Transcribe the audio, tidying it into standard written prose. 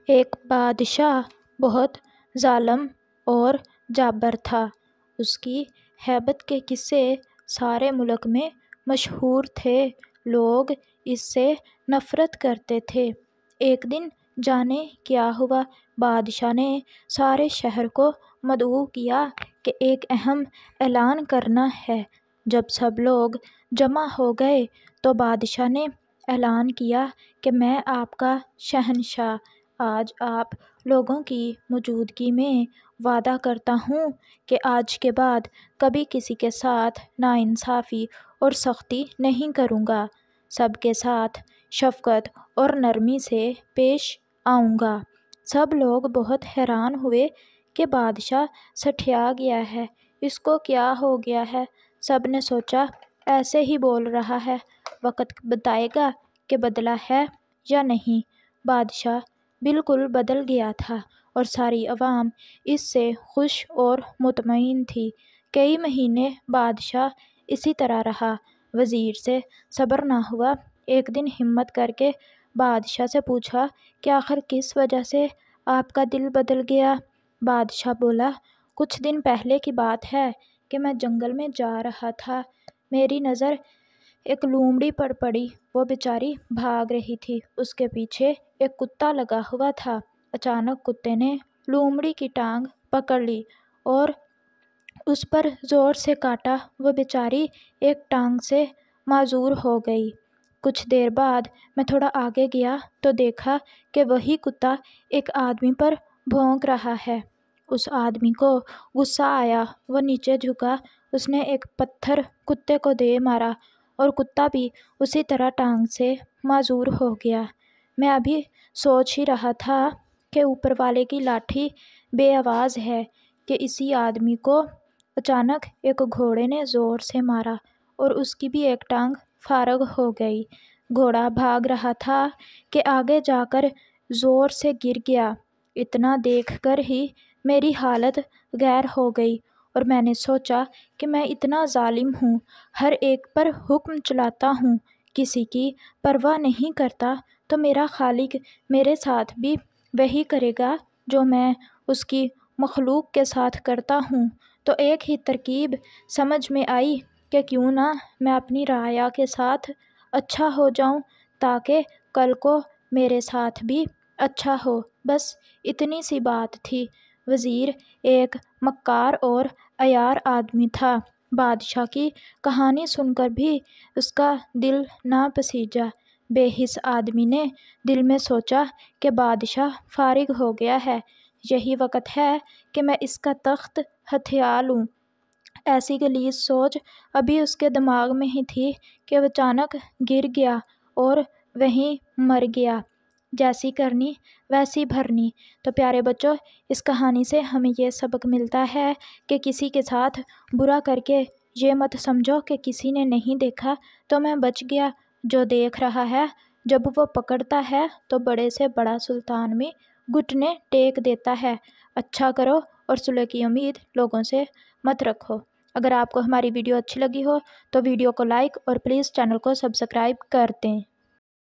ایک بادشاہ بہت ظالم اور جابر تھا۔ اس کی ہیبت کے قصے سارے ملک میں مشہور تھے۔ لوگ اس سے نفرت کرتے تھے۔ ایک دن جانے کیا ہوا، بادشاہ نے سارے شہر کو مدعو کیا کہ ایک اہم اعلان کرنا ہے۔ جب سب لوگ جمع ہو گئے تو بادشاہ نے اعلان کیا کہ میں آپ کا شہنشاہ آج آپ لوگوں کی موجودگی میں وعدہ کرتا ہوں کہ آج کے بعد کبھی کسی کے ساتھ ناانصافی اور سختی نہیں کروں گا، سب کے ساتھ شفقت اور نرمی سے پیش آؤں گا۔ سب لوگ بہت حیران ہوئے کہ بادشاہ سٹھیا گیا ہے، اس کو کیا ہو گیا ہے؟ سب نے سوچا ایسے ہی بول رہا ہے، وقت بتائے گا کہ بدلا ہے یا نہیں۔ بادشاہ بالکل بدل گیا تھا اور ساری عوام اس سے خوش اور مطمئن تھی۔ کئی مہینے بادشاہ اسی طرح رہا، وزیر سے صبر نہ ہوا۔ ایک دن ہمت کر کے بادشاہ سے پوچھا کہ آخر کس وجہ سے آپ کا دل بدل گیا؟ بادشاہ بولا، کچھ دن پہلے کی بات ہے کہ میں جنگل میں جا رہا تھا، میری نظر ایک لومڑی پر پڑی۔ وہ بیچاری بھاگ رہی تھی، اس کے پیچھے ایک کتا لگا ہوا تھا۔ اچانک کتے نے لومڑی کی ٹانگ پکڑ لی اور اس پر زور سے کاٹا۔ وہ بیچاری ایک ٹانگ سے معذور ہو گئی۔ کچھ دیر بعد میں تھوڑا آگے گیا تو دیکھا کہ وہی کتا ایک آدمی پر بھونک رہا ہے۔ اس آدمی کو غصہ آیا، وہ نیچے جھکا، اس نے ایک پتھر کتے کو دے مارا اور کتا بھی اسی طرح ٹانگ سے معذور ہو گیا۔ میں ابھی سوچ ہی رہا تھا کہ اوپر والے کی لاٹھی بے آواز ہے کہ اسی آدمی کو اچانک ایک گھوڑے نے زور سے مارا اور اس کی بھی ایک ٹانگ فارغ ہو گئی۔ گھوڑا بھاگ رہا تھا کہ آگے جا کر زور سے گر گیا۔ اتنا دیکھ کر ہی میری حالت غیر ہو گئی اور میں نے سوچا کہ میں اتنا ظالم ہوں، ہر ایک پر حکم چلاتا ہوں، کسی کی پرواہ نہیں کرتا، تو میرا خالق میرے ساتھ بھی وہی کرے گا جو میں اس کی مخلوق کے ساتھ کرتا ہوں۔ تو ایک ہی ترکیب سمجھ میں آئی کہ کیوں نہ میں اپنی رعایا کے ساتھ اچھا ہو جاؤں تاکہ کل کو میرے ساتھ بھی اچھا ہو۔ بس اتنی سی بات تھی۔ وزیر ایک مکار اور عیار آدمی تھا۔ بادشاہ کی کہانی سن کر بھی اس کا دل نہ پسیجا۔ بے حس آدمی نے دل میں سوچا کہ بادشاہ فارغ ہو گیا ہے، یہی وقت ہے کہ میں اس کا تخت ہتھیا لوں۔ ایسی غلیظ سوچ ابھی اس کے دماغ میں ہی تھی کہ وہ اچانک گر گیا اور وہیں مر گیا۔ جیسی کرنی ویسی بھرنی۔ تو پیارے بچوں، اس کہانی سے ہمیں یہ سبق ملتا ہے کہ کسی کے ساتھ برا کر کے یہ مت سمجھو کہ کسی نے نہیں دیکھا تو میں بچ گیا۔ جو دیکھ رہا ہے، جب وہ پکڑتا ہے تو بڑے سے بڑا سلطان میں گھٹنے ٹیک دیتا ہے۔ اچھا کرو اور صلح کی امید لوگوں سے مت رکھو۔ اگر آپ کو ہماری ویڈیو اچھی لگی ہو تو ویڈیو کو لائک اور پلیز چینل کو سبسکرائب کر دیں۔